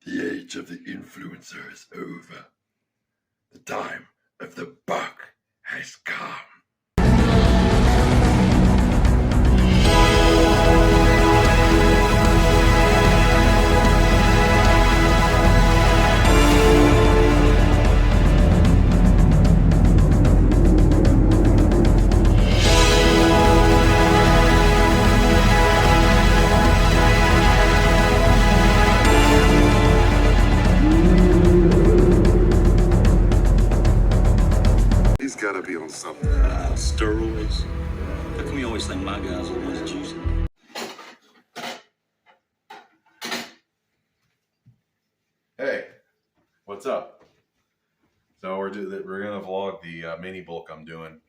The age of the influencer is over. The time of the buck has come. He's gotta be on something. Steroids? How come you always think my guys are the ones that use it? Hey, what's up? So we're gonna vlog the mini bulk I'm doing,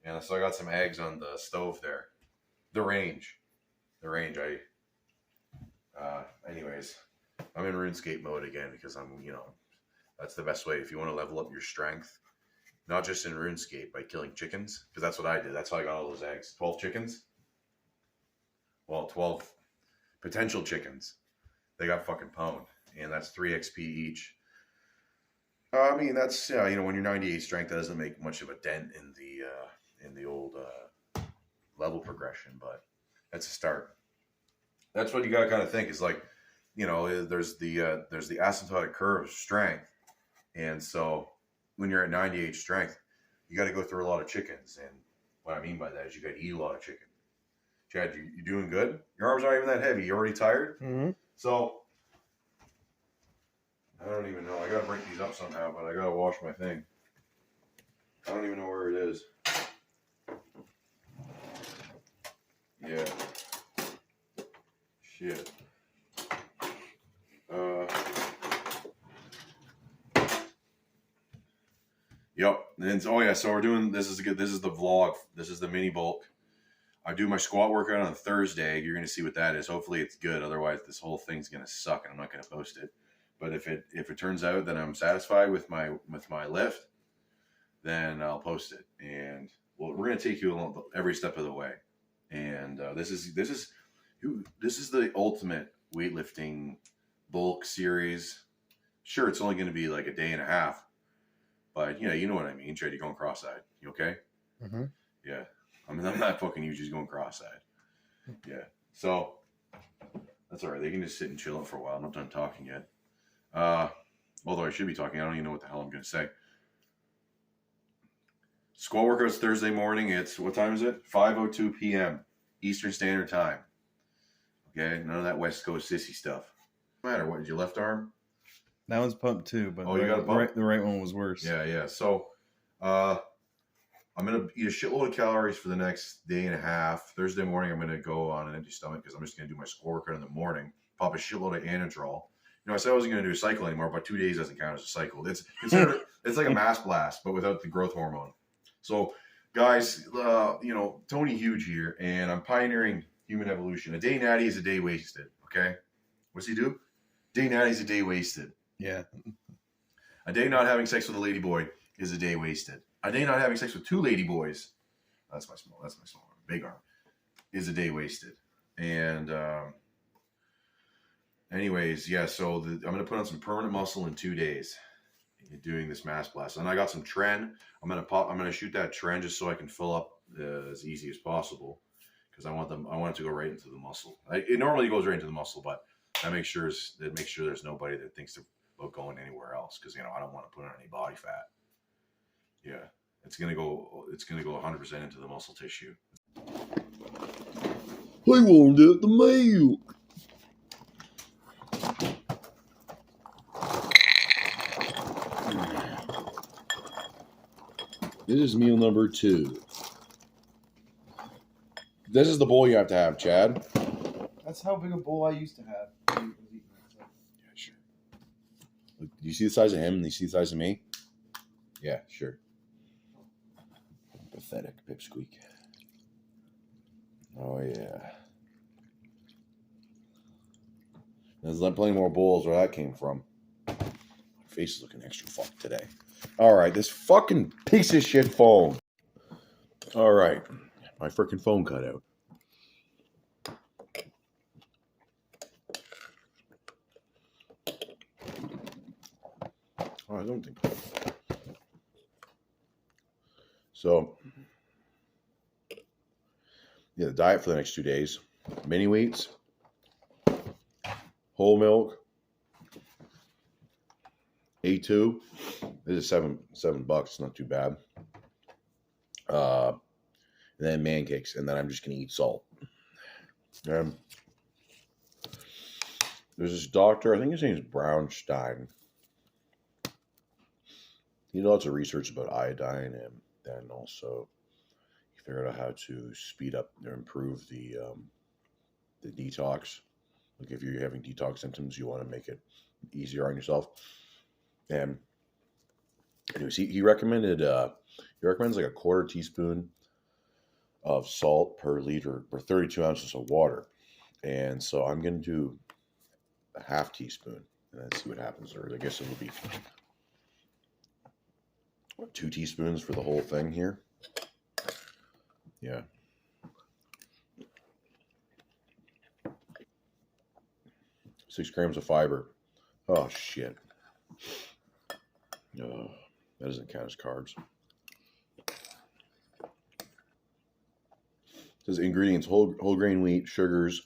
and so I got some eggs on the stove there. The range. Anyways, I'm in RuneScape mode again because that's the best way if you want to level up your strength. Not just in RuneScape by killing chickens, because that's what I did. That's how I got all those eggs. 12 chickens. Well, 12 potential chickens. They got fucking pwned, and that's 3 XP each. I mean, that's when you're 98 strength, that doesn't make much of a dent in the old level progression, but that's a start. That's what you gotta kind of think is like, there's the asymptotic curve of strength, and so when you're at 98 strength, you got to go through a lot of chickens, and what I mean by that is you got to eat a lot of chicken. Chad, you doing good? Your arms aren't even that heavy. You already tired? Mm-hmm. So I don't even know. I gotta break these up somehow, but I gotta wash my thing. I don't even know where it is. Yeah. Shit. Yep. And so we're doing this is good. This is the vlog. This is the mini bulk. I do my squat workout on Thursday. You're gonna see what that is. Hopefully it's good. Otherwise this whole thing's gonna suck and I'm not gonna post it. But if it turns out that I'm satisfied with my lift, then I'll post it. And we're gonna take you along every step of the way. And this is the ultimate weightlifting bulk series. Sure, it's only gonna be like a day and a half. But you know what I mean. Chad, you're going cross-eyed. You okay? Mm-hmm. Yeah. I mean, I'm not fucking you. Just going cross-eyed. Yeah. So that's all right. They can just sit and chill out for a while. I'm not done talking yet. Although I should be talking. I don't even know what the hell I'm going to say. Squat workouts Thursday morning. It's what time is it? 5:02 p.m. Eastern Standard Time. Okay. None of that West Coast sissy stuff. No matter what. Did your left arm? That one's pumped too, but you got a pump? The right one was worse. Yeah. So, I'm gonna eat a shitload of calories for the next day and a half. Thursday morning, I'm gonna go on an empty stomach because I'm just gonna do my squat workout in the morning. Pop a shitload of Anadrol. I said I wasn't gonna do a cycle anymore, but 2 days doesn't count as a cycle. It's considered it's like a mass blast, but without the growth hormone. So, guys, Tony Huge here, and I'm pioneering human evolution. A day natty is a day wasted. Okay, what's he do? Day natty is a day wasted. Yeah. A day not having sex with a lady boy is a day wasted. A day not having sex with 2 lady boys, that's my small arm, big arm, is a day wasted. And anyways, yeah, so I'm going to put on some permanent muscle in 2 days doing this mass blast. And I got some tren. I'm going to shoot that tren just so I can fill up as easy as possible because I want it to go right into the muscle. It normally goes right into the muscle, but that makes sure there's nobody that thinks about going anywhere else because I don't want to put on any body fat. Yeah, it's gonna go 100% into the muscle tissue. I want out the milk. This is meal number 2. This is the bowl you have to have, Chad. That's how big a bowl I used to have. Yeah, sure. Look, do you see the size of him and you see the size of me? Yeah, sure. Pathetic pipsqueak. Oh, yeah. There's plenty more bowls where that came from. My face is looking extra fucked today. All right, this fucking piece of shit phone. All right, my freaking phone cut out. Oh, I don't think. So, yeah, the diet for the next 2 days: mini wheats, whole milk, A2. This is $7. Not too bad. And then man cakes, and then I'm just gonna eat salt. There's this doctor, I think his name is Brownstein. He did lots of research about iodine, and then also he figured out how to speed up or improve the detox. Like if you're having detox symptoms, you want to make it easier on yourself. And anyways, he recommended he recommends like a quarter teaspoon of salt per liter or 32 ounces of water. And so I'm going to do a half teaspoon and then see what happens. Or I guess it will be 2 teaspoons for the whole thing here. Yeah. Six grams of fiber. Oh, shit. That doesn't count as carbs. It says ingredients: whole grain wheat, sugars,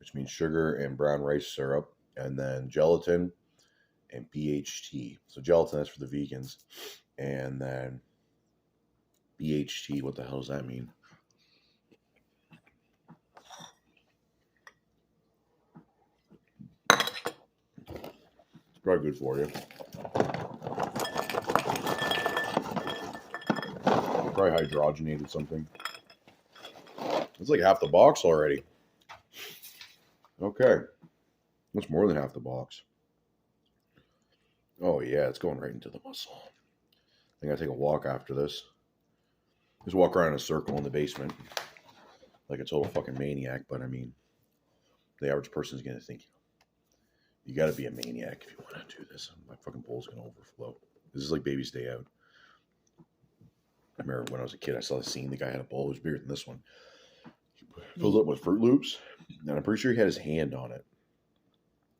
which means sugar and brown rice syrup, and then gelatin and BHT. So gelatin, that's for the vegans. And then BHT, what the hell does that mean? It's probably good for you. Probably hydrogenated something. It's like half the box already. Okay. That's more than half the box. Oh, yeah, it's going right into the muscle. I think I'll take a walk after this. Just walk around in a circle in the basement. Like a total fucking maniac, but I mean, the average person is going to think, you got to be a maniac if you want to do this. My fucking bowl's going to overflow. This is like Baby's Day Out. I remember when I was a kid, I saw the scene. The guy had a bowl. It was bigger than this one. He filled it up with Fruit Loops, and I'm pretty sure he had his hand on it.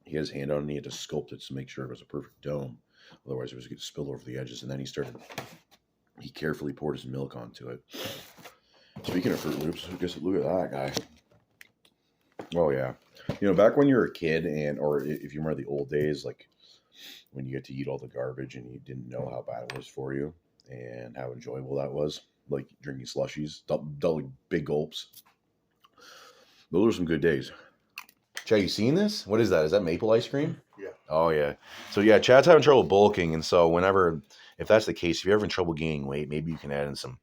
He had his hand on it, and he had to sculpt it to make sure it was a perfect dome. Otherwise, it was going to spill over the edges. And then he carefully poured his milk onto it. Speaking of Fruit Loops, look at that guy. Oh, yeah. You know, back when you were a kid, or if you remember the old days, like when you get to eat all the garbage and you didn't know how bad it was for you and how enjoyable that was, like drinking slushies, double big gulps. Those are some good days. Chad, you seen this? What is that? Is that maple ice cream? Yeah. Oh, yeah. So, yeah, Chad's having trouble bulking. And so if that's the case, if you're having trouble gaining weight, maybe you can add in some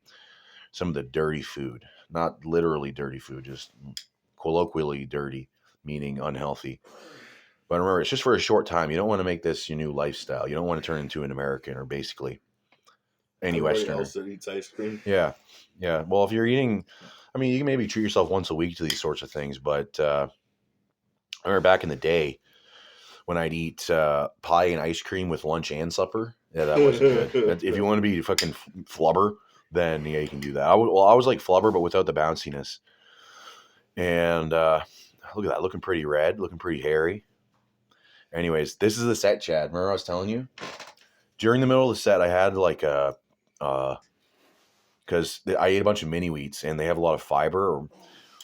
of the dirty food. Not literally dirty food, just colloquially dirty, meaning unhealthy. But remember, it's just for a short time. You don't want to make this your new lifestyle. You don't want to turn into an American or basically any Westerner. Else that eats ice cream. Yeah. Yeah. Well, if you're eating, I mean, you can maybe treat yourself once a week to these sorts of things. But I remember back in the day when I'd eat pie and ice cream with lunch and supper. Yeah, that wasn't good. If you want to be fucking flubber, then yeah, you can do that. I was like flubber, but without the bounciness. And look at that, looking pretty red, looking pretty hairy. Anyways, this is the set, Chad. Remember I was telling you? During the middle of the set, I had like because I ate a bunch of mini wheats and they have a lot of fiber.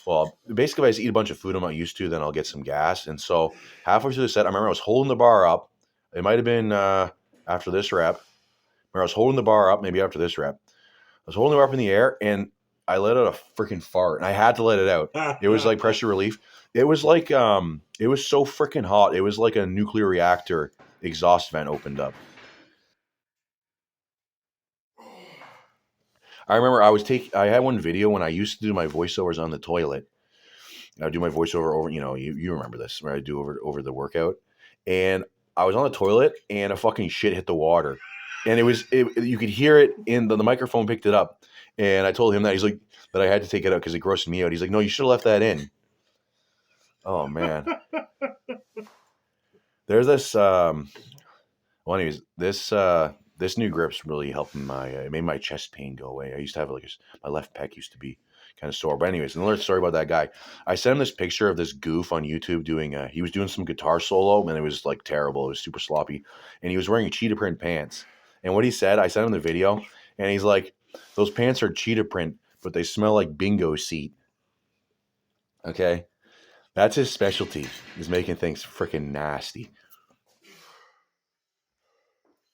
Well, basically, if I just eat a bunch of food I'm not used to, then I'll get some gas. And so halfway through the set, I remember I was holding the bar up. It might have been after this rep. I was holding the bar up, maybe after this rep. I was holding the bar up in the air and I let out a freaking fart, and I had to let it out. It was like pressure relief. It was like it was so freaking hot. It was like a nuclear reactor exhaust vent opened up. I remember I had one video when I used to do my voiceovers on the toilet. I do my voiceover over, you remember this, where I do over the workout, and I was on the toilet and a fucking shit hit the water, and you could hear it in the microphone picked it up. And I told him that. He's like, that I had to take it out because it grossed me out. He's like, no, you should have left that in. Oh, man. There's this, anyways, this new grip's really helping it made my chest pain go away. I used to have my left pec used to be kind of sore. But anyways, another story about that guy. I sent him this picture of this goof on YouTube doing he was doing some guitar solo, and it was like terrible. It was super sloppy, and he was wearing cheetah print pants. And what he said, I sent him the video, and he's like, "Those pants are cheetah print, but they smell like bingo seat." Okay, that's his specialty, is making things freaking nasty.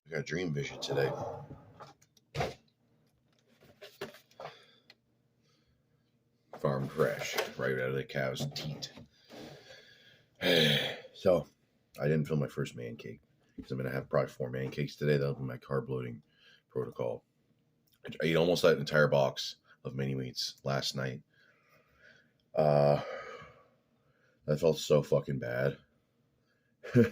I got dream vision today. Farm fresh, right out of the cow's teat. So, I didn't film my first man cake because I'm going to have probably 4 man cakes today. That'll be my carb loading protocol. I ate almost that entire box of mini wheats last night. That felt so fucking bad. Yeah,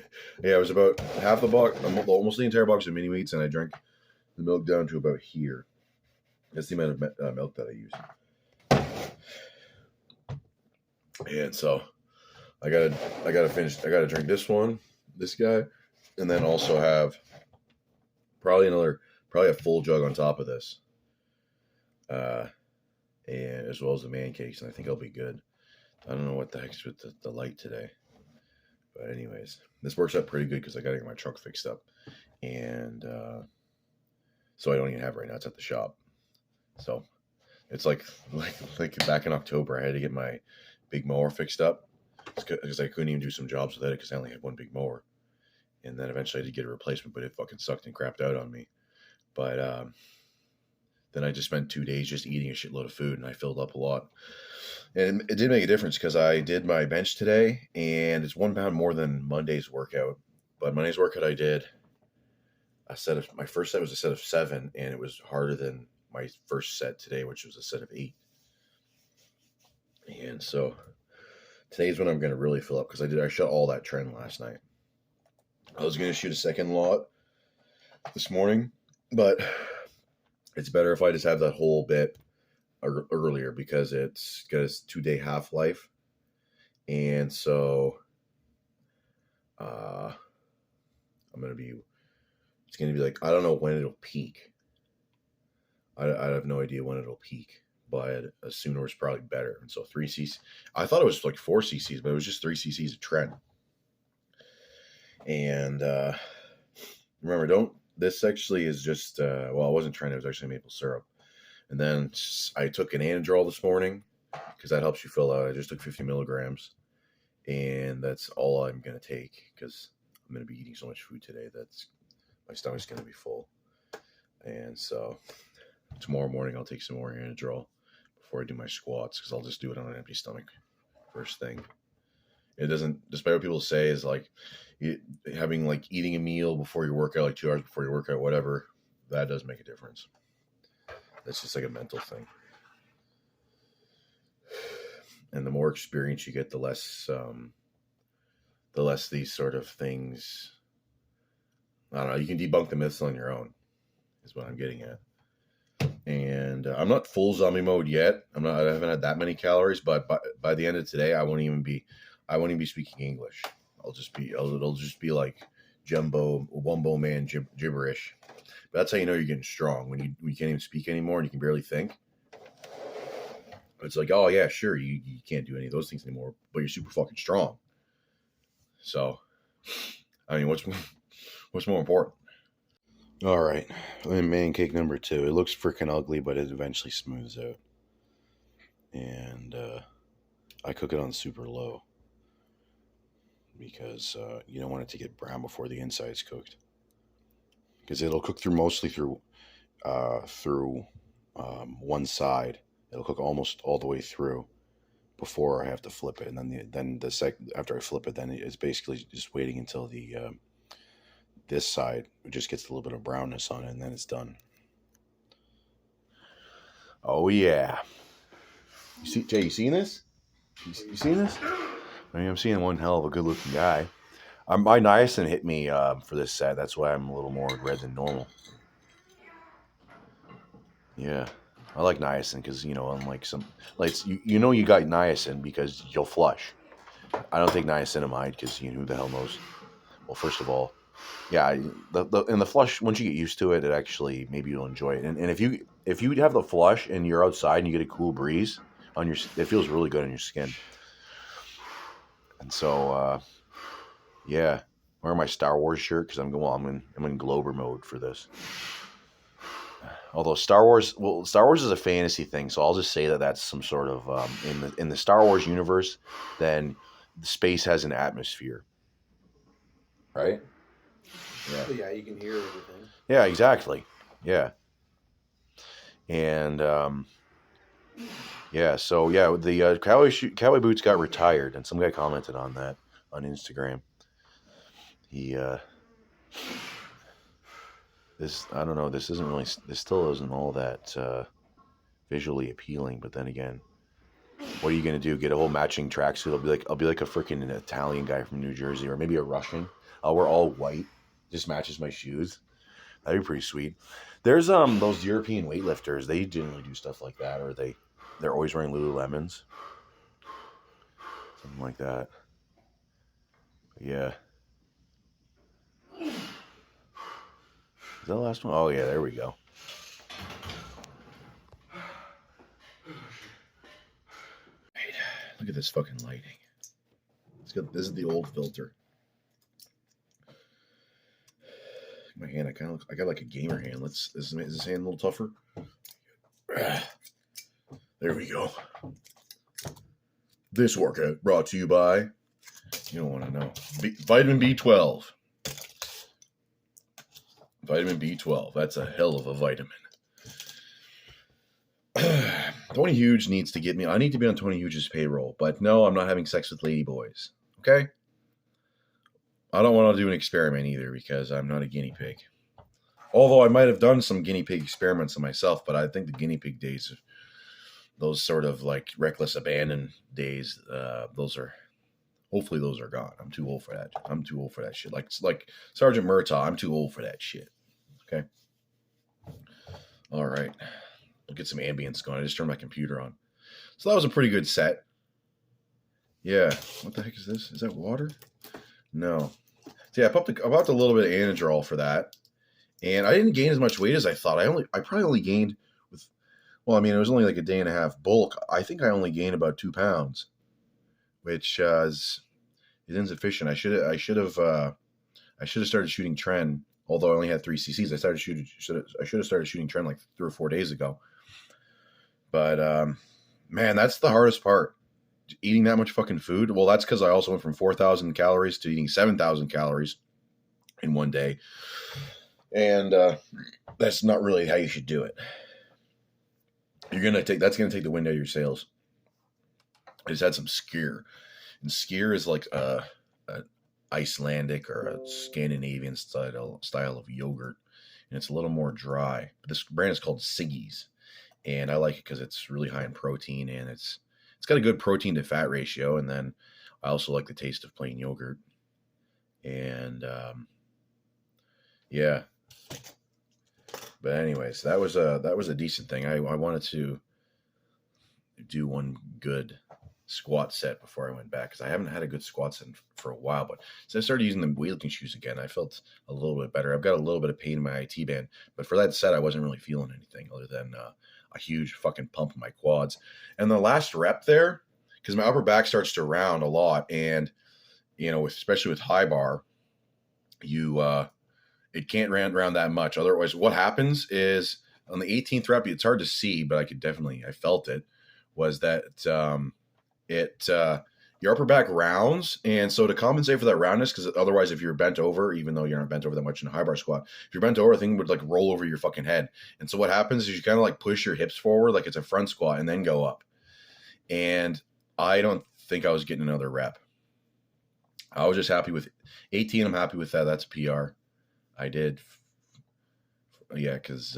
it was about half the box, almost the entire box of mini wheats, and I drank the milk down to about here. That's the amount of milk that I used. And so I gotta drink this one, this guy, and then also have probably a full jug on top of this. And as well as the man cakes, and I think I'll be good. I don't know what the heck's with the light today. But anyways, this works out pretty good because I gotta get my truck fixed up. And so I don't even have it right now, it's at the shop. So it's like back in October, I had to get my big mower fixed up because I couldn't even do some jobs with it because I only had one big mower. And then eventually I had to get a replacement, but it fucking sucked and crapped out on me. But then I just spent 2 days just eating a shitload of food, and I filled up a lot. And it did make a difference because I did my bench today, and it's 1 pound more than Monday's workout. But Monday's workout I did my first set was a set of 7, and it was harder than my first set today, which was a set of 8. And so today's when I'm going to really fill up because I shot all that trend last night. I was going to shoot a second lot this morning, but it's better if I just have that whole bit earlier because it's got a 2-day half-life. And so it's going to be like, I don't know when it'll peak. I have no idea when it'll peak. But sooner is probably better. And so 3 cc. I thought it was like 4 cc's, but it was just 3 cc's of trend. And remember, this actually is just, it wasn't trend, it was actually maple syrup. And then I took an Anadrol this morning because that helps you fill out. I just took 50 milligrams. And that's all I'm going to take because I'm going to be eating so much food today that's my stomach's going to be full. And so tomorrow morning I'll take some more Anadrol before I do my squats because I'll just do it on an empty stomach first thing. It doesn't, despite what people say, is like having like eating a meal before your workout, like 2 hours before your workout, whatever, that does make a difference. That's just like a mental thing. And the more experience you get, the less these sort of things, I don't know, you can debunk the myths on your own, is what I'm getting at. And I'm not full zombie mode yet. I haven't had that many calories, but by the end of today, I won't even be speaking English. It'll just be like wumbo man gibberish. But that's how you know you're getting strong, when you can't even speak anymore and you can barely think. It's like, oh yeah, sure, you can't do any of those things anymore, but you're super fucking strong. So, I mean, what's more important? All right, man cake number 2. It looks freaking ugly, but it eventually smooths out. And I cook it on super low because you don't want it to get brown before the inside's cooked. Because it'll cook mostly through one side. It'll cook almost all the way through before I have to flip it, and then after I flip it, then it's basically just waiting until this side just gets a little bit of brownness on it, and then it's done. Oh yeah, Jay, you seen this? You seen this? I mean, I'm seeing one hell of a good-looking guy. My niacin hit me for this set. That's why I'm a little more red than normal. Yeah, I like niacin because, unlike some, like, you got niacin because you'll flush. I don't take niacinamide because who the hell knows. Well, first of all, yeah, the flush, once you get used to it, it actually, maybe you'll enjoy it. And if you have the flush and you're outside and you get a cool breeze, on your. It feels really good on your skin. And so, yeah, wearing my Star Wars shirt because I'm in Glober mode for this. Although Star Wars is a fantasy thing, so I'll just say that that's some sort of in the Star Wars universe. Then the space has an atmosphere, right? Yeah. Yeah, you can hear everything. Yeah, exactly. Yeah. And yeah, so yeah, the cowboy boots got retired, and some guy commented on that on Instagram. He this I don't know. This still isn't all that visually appealing. But then again, what are you gonna do? Get a whole matching tracksuit? I'll be like a freaking Italian guy from New Jersey, or maybe a Russian. I'll wear all white, just matches my shoes. That'd be pretty sweet. There's those European weightlifters. They generally do stuff like that, or they're always wearing Lululemons, something like that. But yeah. Is that the last one? Oh yeah, there we go. Right. Look at this fucking lighting. This is the old filter. My hand, I got like a gamer hand. Is this hand a little tougher? There we go. This workout brought to you by, you don't want to know, vitamin B12. Vitamin B12. That's a hell of a vitamin. Tony Huge needs to get me. I need to be on Tony Huge's payroll. But no, I'm not having sex with ladyboys. Okay? I don't want to do an experiment either because I'm not a guinea pig. Although I might have done some guinea pig experiments on myself, but I think the guinea pig days, those sort of like reckless abandon days, hopefully those are gone. I'm too old for that. I'm too old for that shit. Like Sergeant Murtaugh, I'm too old for that shit. Okay. All right. We'll get some ambience going. I just turned my computer on. So that was a pretty good set. Yeah. What the heck is this? Is that water? No. So yeah, I popped a little bit of Anadrol for that. And I didn't gain as much weight as I thought. I probably only gained it was only like a day and a half bulk. I think I only gained about 2 pounds, which is insufficient. I should have started shooting Tren, although I only had 3 cc's. I should have started shooting Tren like 3 or 4 days ago. But man, that's the hardest part. Eating that much fucking food. Well, that's because I also went from 4,000 calories to eating 7,000 calories in one day. And that's not really how you should do it. That's gonna take the wind out of your sails. I just had some skyr, and skyr is like a Icelandic or a Scandinavian style of yogurt, and it's a little more dry. But this brand is called Siggy's, and I like it because it's really high in protein, and it's got a good protein to fat ratio. And then I also like the taste of plain yogurt, and yeah. But anyways, that was a decent thing. I wanted to do one good squat set before I went back because I haven't had a good squat set for a while. But since I started using the weightlifting shoes again, I felt a little bit better. I've got a little bit of pain in my IT band, but for that set, I wasn't really feeling anything other than a huge fucking pump in my quads. And the last rep there, because my upper back starts to round a lot, and especially with high bar, it can't round that much. Otherwise, what happens is on the 18th rep, it's hard to see, but I felt it, was that your upper back rounds. And so to compensate for that roundness, because otherwise if you're bent over, even though you're not bent over that much in a high bar squat, if you're bent over, the thing would like roll over your fucking head. And so what happens is you kind of like push your hips forward like it's a front squat and then go up. And I don't think I was getting another rep. I was just happy with 18. I'm happy with that. That's a PR. I did. Yeah, because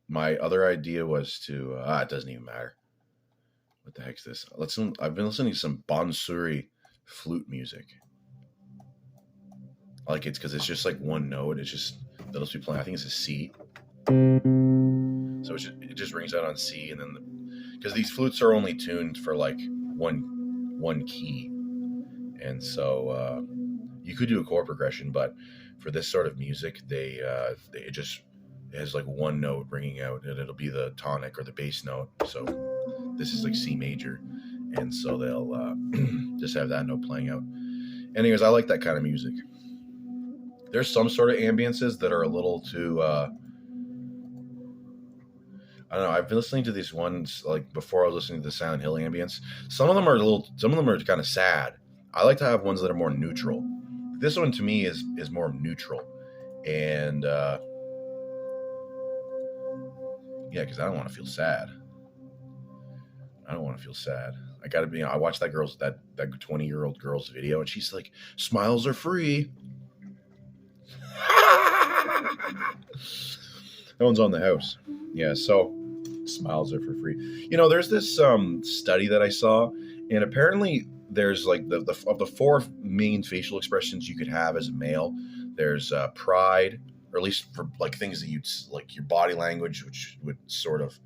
my other idea was to... it doesn't even matter. What the heck's this? I've been listening to some Bansuri flute music. I like it because it's just like one note. It's just... That'll be playing. I think it's a C. So it just rings out on C. And then... Because these flutes are only tuned for like one key. And so you could do a chord progression, but... For this sort of music, it has like one note ringing out, and it'll be the tonic or the bass note. So this is like C major, and so they'll just have that note playing out. Anyways, I like that kind of music. There's some sort of ambiences that are a little too I don't know. I've been listening to these ones like before I was listening to the Silent Hill ambience. Some of them are kind of sad. I like to have ones that are more neutral. This one to me is more neutral, and yeah, because I don't want to feel sad. I don't want to feel sad. I gotta be. I watched that 20-year-old girl's video, and she's like, "Smiles are free." That one's on the house. Yeah, so smiles are for free. You know, there's this study that I saw, and apparently there's like of the 4 main facial expressions you could have as a male. There's pride, or at least for like things that you'd like your body language, which would sort of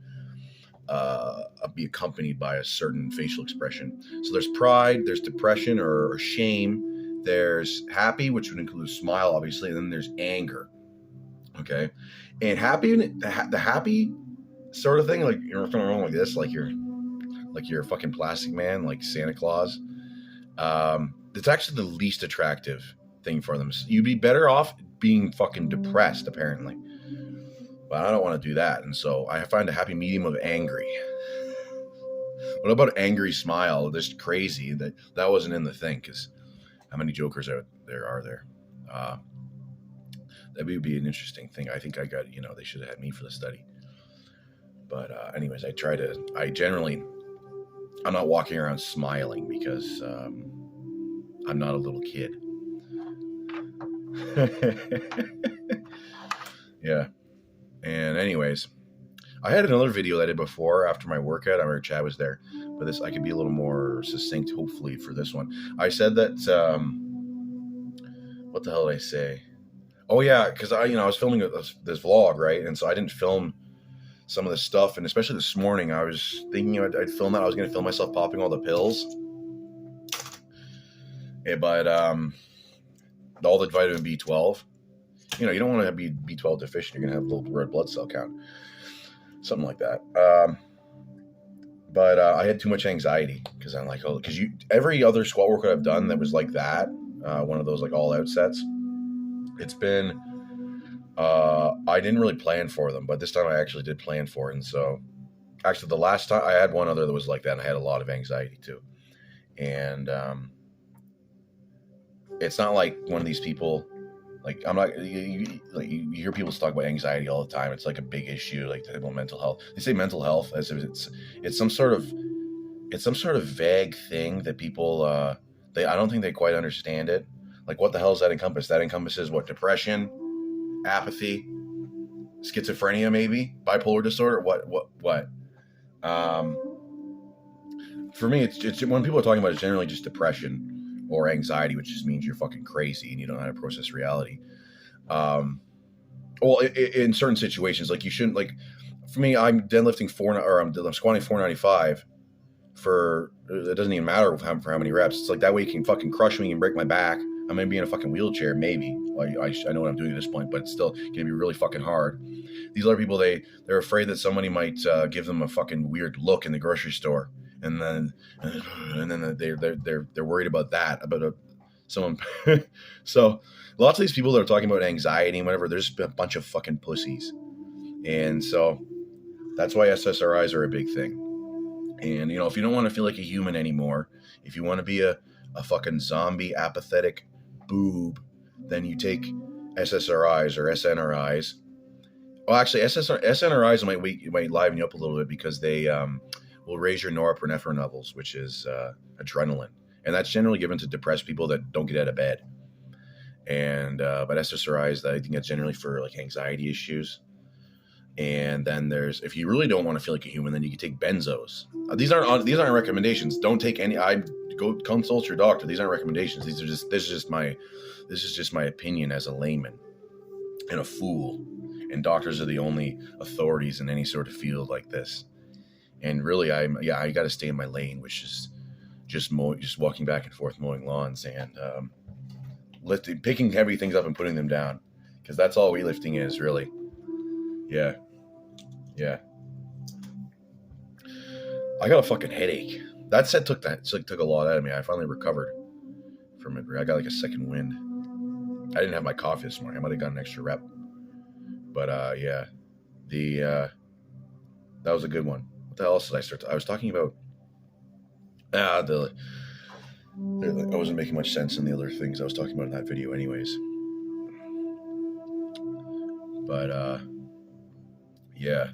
be accompanied by a certain facial expression. So there's pride, there's depression or shame, there's happy, which would include a smile, obviously, and then there's anger. Okay, and happy, the happy sort of thing, like you're looking around like this, like you're a fucking plastic man, like Santa Claus. It's actually the least attractive thing for them. You'd be better off being fucking depressed, apparently. But I don't want to do that, and so I find a happy medium of angry. What about angry smile? Just crazy that wasn't in the thing, because how many jokers are there? That would be an interesting thing. I think I got, they should have had me for the study. But anyways, I'm not walking around smiling because I'm not a little kid. Yeah. And anyways, I had another video that I did before after my workout. I remember Chad was there, but I could be a little more succinct, hopefully, for this one. I said that, what the hell did I say? Oh yeah, because I was filming this vlog, right? And so I didn't film some of the stuff, and especially this morning, I was thinking I'd film that. I was going to film myself popping all the pills. Yeah, but all the vitamin B12. You don't want to be B12 deficient. You're going to have a little red blood cell count. Something like that. But I had too much anxiety because I'm like, because every other squat workout I've done that was like that, one of those like all out sets, it's been, I didn't really plan for them, but this time I actually did plan for it. And so actually the last time I had one other that was like that, and I had a lot of anxiety too. And it's not like one of these people, like I'm not, you hear people talk about anxiety all the time. It's like a big issue, like about mental health. They say mental health as if it's some sort of vague thing that people, I don't think they quite understand it. Like, what the hell does that encompass? That encompasses what? Depression, apathy, schizophrenia, maybe bipolar disorder. What? For me, it's when people are talking about it, it's generally just depression or anxiety, which just means you're fucking crazy and you don't know how to process reality. Well, in certain situations, like you shouldn't, like for me, I'm deadlifting I'm squatting 495 for, it doesn't even matter for how many reps. It's like that way you can fucking crush me and break my back. I'm going to be in a fucking wheelchair, maybe. I know what I'm doing at this point, but it's still going to be really fucking hard. These other people, they're afraid that somebody might give them a fucking weird look in the grocery store, and then they're worried about that, about someone. So lots of these people that are talking about anxiety and whatever, there's a bunch of fucking pussies, and so that's why SSRIs are a big thing. And if you don't want to feel like a human anymore, if you want to be a fucking zombie, apathetic boob, then you take SSRIs or SNRIs. Well, actually, SNRIs might liven you up a little bit because they will raise your norepinephrine levels, which is adrenaline, and that's generally given to depressed people that don't get out of bed. And but SSRIs, I think that's generally for like anxiety issues. And then if you really don't want to feel like a human, then you can take benzos. These aren't recommendations. Don't take any. Go consult your doctor. These aren't recommendations. This is just my opinion as a layman and a fool. And doctors are the only authorities in any sort of field like this. And really, I got to stay in my lane, which is just walking back and forth, mowing lawns, and picking heavy things up and putting them down, because that's all weightlifting is, really. Yeah. I got a fucking headache. That set took a lot out of me. I finally recovered from it. I got like a second wind. I didn't have my coffee this morning. I might have got an extra rep. But yeah, that was a good one. What the hell else did I start? I was talking about I wasn't making much sense in the other things I was talking about in that video, anyways. But yeah,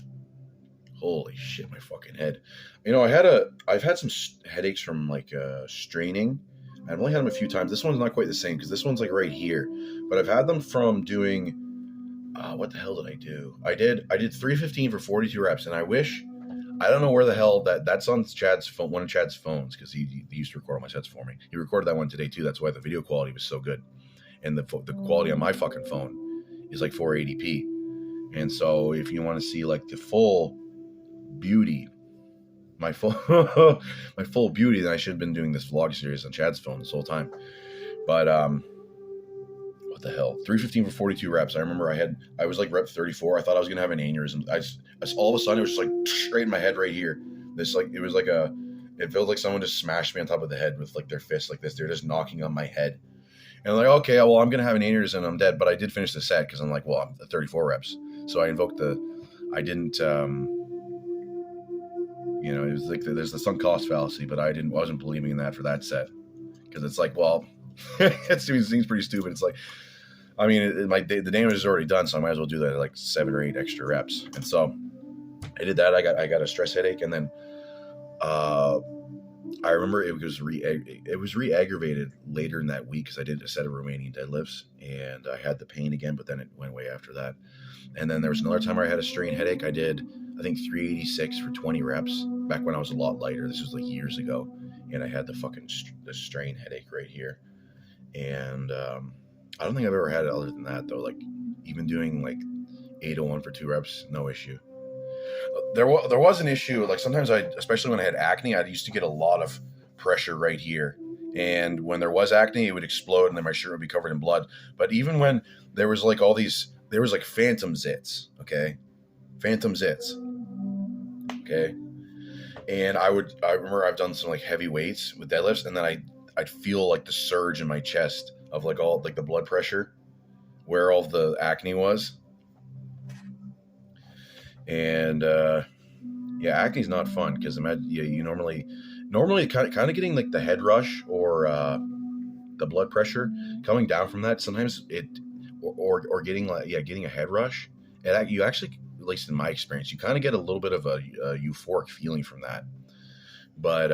holy shit, my fucking head. You know, I've had some headaches from like straining. I've only had them a few times. This one's not quite the same because this one's like right here. But I've had them from doing. What the hell did I do? I did 315 for 42 reps, and I don't know where the hell that's on Chad's phone, one of Chad's phones, because he used to record all my sets for me. He recorded that one today too. That's why the video quality was so good, and the quality on my fucking phone is like 480p. And so if you want to see like the full beauty, my full beauty, then I should have been doing this vlog series on Chad's phone this whole time. But what the hell? 315 for 42 reps. I remember I was like rep 34. I thought I was gonna have an aneurysm. All of a sudden it was just like straight in my head right here. It felt like someone just smashed me on top of the head with like their fist like this. They're just knocking on my head. And I'm like, okay, well, I'm gonna have an aneurysm and I'm dead. But I did finish the set because I'm like, well, I'm at 34 reps. So I invoked I didn't you know, it was like there's the sunk cost fallacy, but I wasn't believing in that for that set. Because it's like, well, it seems pretty stupid. It's like, I mean, the damage is already done, so I might as well do that at like 7 or 8 extra reps. And so I did that. I got a stress headache, and then I remember it was re-aggravated later in that week because I did a set of Romanian deadlifts, and I had the pain again, but then it went away after that. And then there was another time where I had a strain headache. I did, I think, 386 for 20 reps back when I was a lot lighter. This was like years ago, and I had the strain headache right here. And I don't think I've ever had it other than that, though. Like, even doing like 801 for 2 reps, no issue. There was an issue. Like, sometimes especially when I had acne, I used to get a lot of pressure right here. And when there was acne, it would explode and then my shirt would be covered in blood. But even when there was like there was like phantom zits, okay? Phantom zits, okay? And I remember I've done some like heavy weights with deadlifts, and then I'd feel like the surge in my chest of like all like the blood pressure where all the acne was. And yeah, acne's not fun because you normally kind of getting like the head rush or the blood pressure coming down from that. Sometimes or getting a head rush. And you actually, at least in my experience, you kind of get a little bit of a euphoric feeling from that. But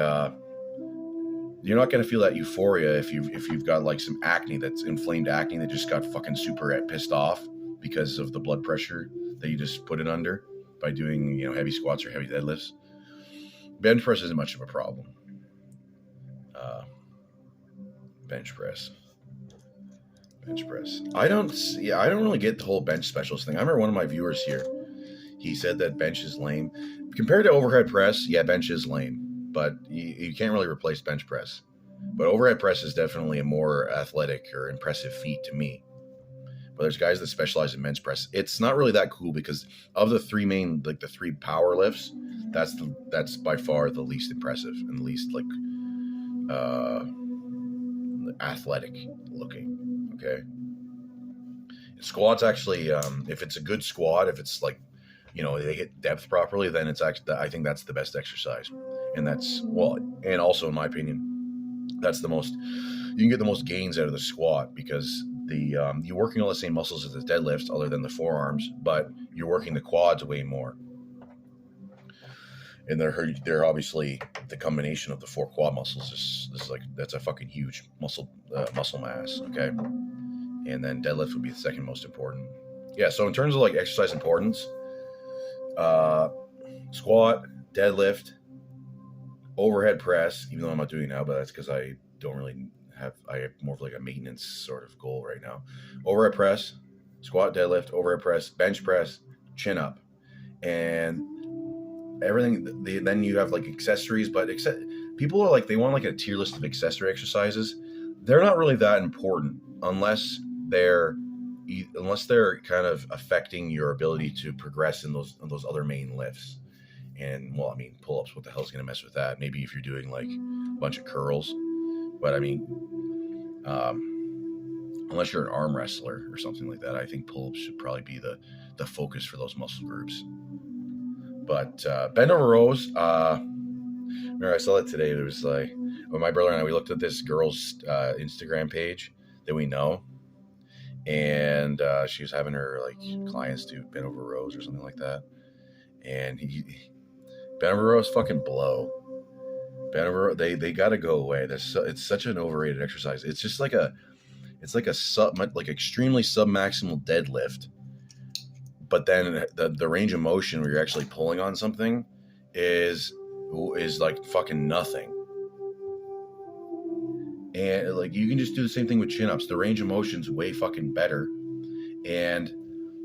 you're not going to feel that euphoria if you've got like some acne, that's inflamed acne that just got fucking super pissed off because of the blood pressure that you just put it under by doing, you know, heavy squats or heavy deadlifts. Bench press isn't much of a problem. Bench press. I don't really get the whole bench specialist thing. I remember one of my viewers here, he said that bench is lame. Compared to overhead press, yeah, bench is lame, but you can't really replace bench press. But overhead press is definitely a more athletic or impressive feat to me. But there's guys that specialize in bench press. It's not really that cool because of the three main, like the 3 power lifts, that's by far the least impressive and the least like athletic looking. Okay. Squats actually, if it's a good squat, if it's like, you know, they hit depth properly, then it's actually, I think that's the best exercise. And and also in my opinion, that's the most, you can get the most gains out of the squat because you're working all the same muscles as the deadlifts other than the forearms, but you're working the quads way more. And they're obviously the combination of the 4 quad muscles that's a fucking huge muscle mass. Okay. And then deadlift would be the second most important. Yeah. So in terms of like exercise importance, squat, deadlift, overhead press, even though I'm not doing it now, but that's because I don't really I have more of like a maintenance sort of goal right now. Overhead press, squat, deadlift, overhead press, bench press, chin up, and everything. Then you have like accessories, but people are like, they want like a tier list of accessory exercises. They're not really that important unless they're kind of affecting your ability to progress in those other main lifts. And well, I mean, pull-ups, what the hell's gonna mess with that? Maybe if you're doing like a bunch of curls, but I mean, unless you're an arm wrestler or something like that, I think pull-ups should probably be the focus for those muscle groups. But bend over rows, remember I saw it today. It was like when my brother and I, we looked at this girl's Instagram page that we know, and she was having her like clients do bend over rows or something like that, and bend over rows fucking blow. Bend over, they got to go away. It's such an overrated exercise. It's just like it's like extremely submaximal deadlift, but then the range of motion where you're actually pulling on something is like fucking nothing. And like you can just do the same thing with chin-ups. The range of motion's way fucking better. And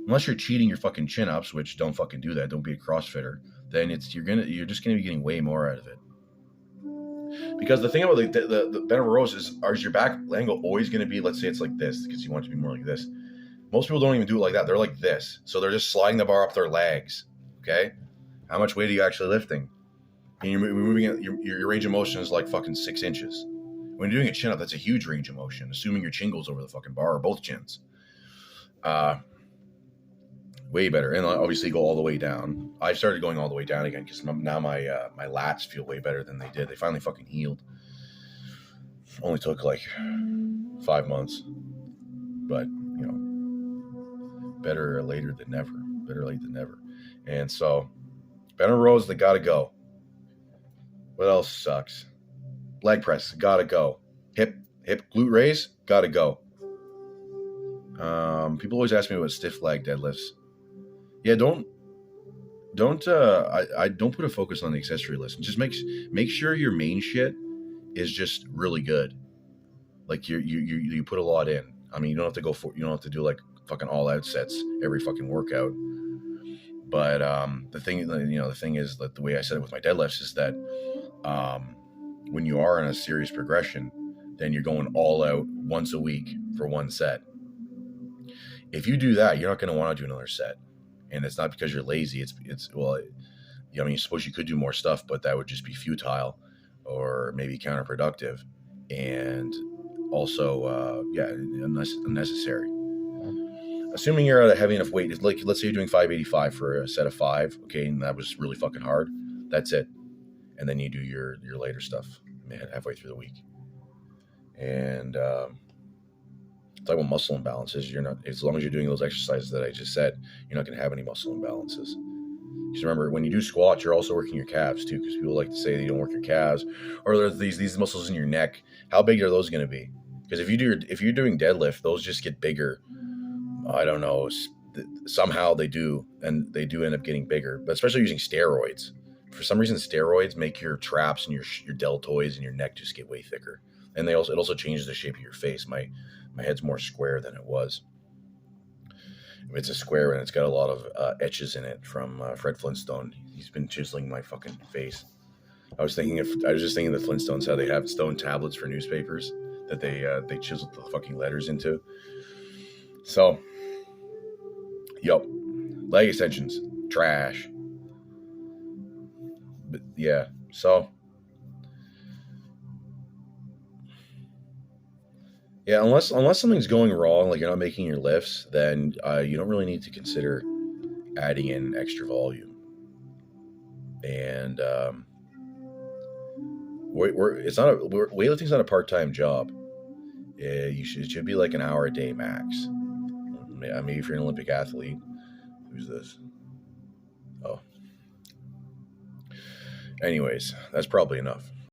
unless you're cheating your fucking chin-ups, which don't fucking do that, don't be a CrossFitter, then you're just gonna be getting way more out of it. Because the thing about the bend over rows is your back angle always going to be, let's say it's like this, because you want it to be more like this. Most people don't even do it like that. They're like this. So they're just sliding the bar up their legs. Okay? How much weight are you actually lifting? And you're moving it, your range of motion is like fucking 6 inches. When you're doing a chin up, that's a huge range of motion, assuming your chin goes over the fucking bar or both chins. Way better. And obviously go all the way down. I've started going all the way down again because now my lats feel way better than they did. They finally fucking healed. Only took like 5 months. But, you know, better later than never. Better late than never. And so, bend over rows, they gotta go. What else sucks? Leg press, gotta go. Hip glute raise, gotta go. People always ask me about stiff leg deadlifts. Yeah, don't put a focus on the accessory list. Just make sure your main shit is just really good. Like you put a lot in. I mean, you don't have to do like fucking all out sets every fucking workout. But the thing is that the way I said it with my deadlifts is that when you are in a serious progression, then you're going all out once a week for one set. If you do that, you're not going to want to do another set. And it's not because you're lazy. I mean, I suppose you could do more stuff, but that would just be futile or maybe counterproductive, and also, unnecessary. Assuming you're at a heavy enough weight, like let's say you're doing 585 for a set of 5, okay, and that was really fucking hard. That's it, and then you do your later stuff, halfway through the week. And talk about muscle imbalances. You're not, as long as you're doing those exercises that I just said, you're not going to have any muscle imbalances. Because remember, when you do squats, you're also working your calves too. Because people like to say you don't work your calves, or there's these muscles in your neck. How big are those going to be? Because if you're doing deadlift, those just get bigger. I don't know. Somehow they do, and they do end up getting bigger. But especially using steroids. For some reason, steroids make your traps and your deltoids and your neck just get way thicker. And it also changes the shape of your face. My head's more square than it was. It's a square and it's got a lot of etches in it from Fred Flintstone. He's been chiseling my fucking face. I was just thinking of the Flintstones, how they have stone tablets for newspapers that they chiseled the fucking letters into. So, leg extensions, trash. But yeah, so. Yeah, unless something's going wrong, like you're not making your lifts, then you don't really need to consider adding in extra volume. And weightlifting's not a part-time job. It should be like an hour a day max. Maybe if you're an Olympic athlete. Who's this? Oh. Anyways, that's probably enough.